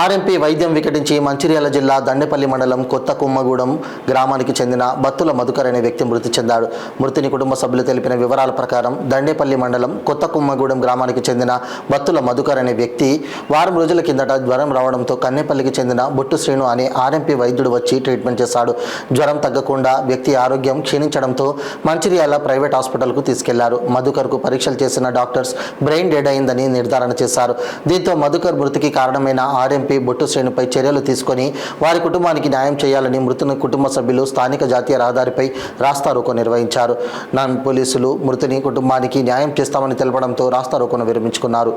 RMP వైద్యం వికటించి మంచిర్యాల జిల్లా దండేపల్లి మండలం కొత్త కుమ్మగూడెం గ్రామానికి చెందిన బత్తుల మధుకర్ అనే వ్యక్తి మృతి చెందాడు. మృతుని కుటుంబ సభ్యులు తెలిపిన వివరాల ప్రకారం దండేపల్లి మండలం కొత్త కుమ్మగూడెం గ్రామానికి చెందిన బత్తుల మధుకర్ అనే వ్యక్తి వారం రోజుల కిందట జ్వరం రావడంతో కన్నేపల్లికి చెందిన బొట్టు శ్రీను అనే ఆర్ఎంపీ వైద్యుడు వచ్చి ట్రీట్మెంట్ చేశాడు. జ్వరం తగ్గకుండా వ్యక్తి ఆరోగ్యం క్షీణించడంతో మంచిర్యాల ప్రైవేట్ హాస్పిటల్కు తీసుకెళ్లారు. మధుకర్కు పరీక్షలు చేసిన డాక్టర్స్ బ్రెయిన్ డెడ్ అయిందని నిర్ధారణ చేశారు. దీంతో మధుకర్ మృతికి కారణమైన ఆర్ఎంపీ బొట్టు శ్రేణుపై చర్యలు తీసుకొని వారి కుటుంబానికి న్యాయం చేయాలని మృతుని కుటుంబ సభ్యులు స్థానిక జాతీయ రహదారిపై రాస్తారోకో నిర్వహించారు. పోలీసులు మృతుని కుటుంబానికి న్యాయం చేస్తామని తెలపడంతో రాస్తారోకోను విరమించుకున్నారు.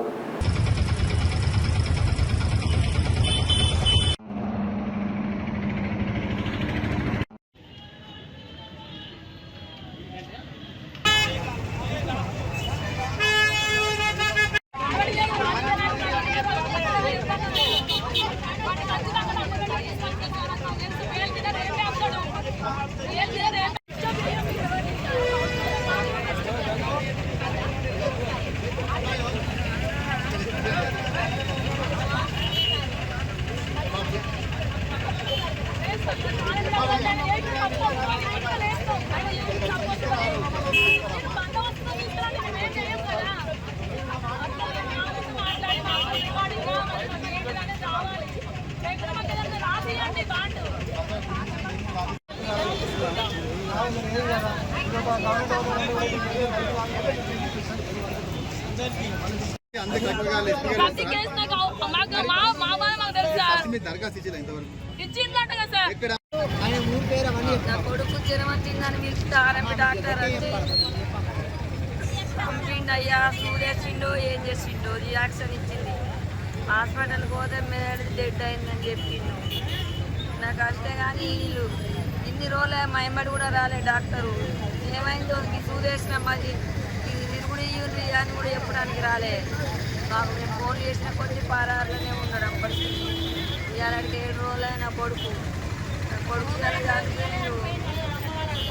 కొడుకు జ్వరం వచ్చిందని పిలిస్తే ఆర్ఎంపీ డాక్టర్ వచ్చి పంపిండి అయ్యా చూడేసిండో ఏం చేసిండో రియాక్షన్ ఇచ్చింది. హాస్పిటల్కి పోతే మేడ డెడ్ అయిందని చెప్పిండు. నాకు అంతే కానీ వీళ్ళు ఇన్ని రోజులే మా ఎమ్మడి కూడా రాలే డాక్టరు. ఏమైందో చూసేసిన మళ్ళీ తిరుగుడు ఇవ్వండి అని కూడా చెప్పడానికి రాలే. మాకు మేము ఫోన్ చేసిన కొద్ది పారార్లోనే ఉన్నాడు. అప్పటికి ఇవాళకి 7 రోజులైన కొడుకు కలిగి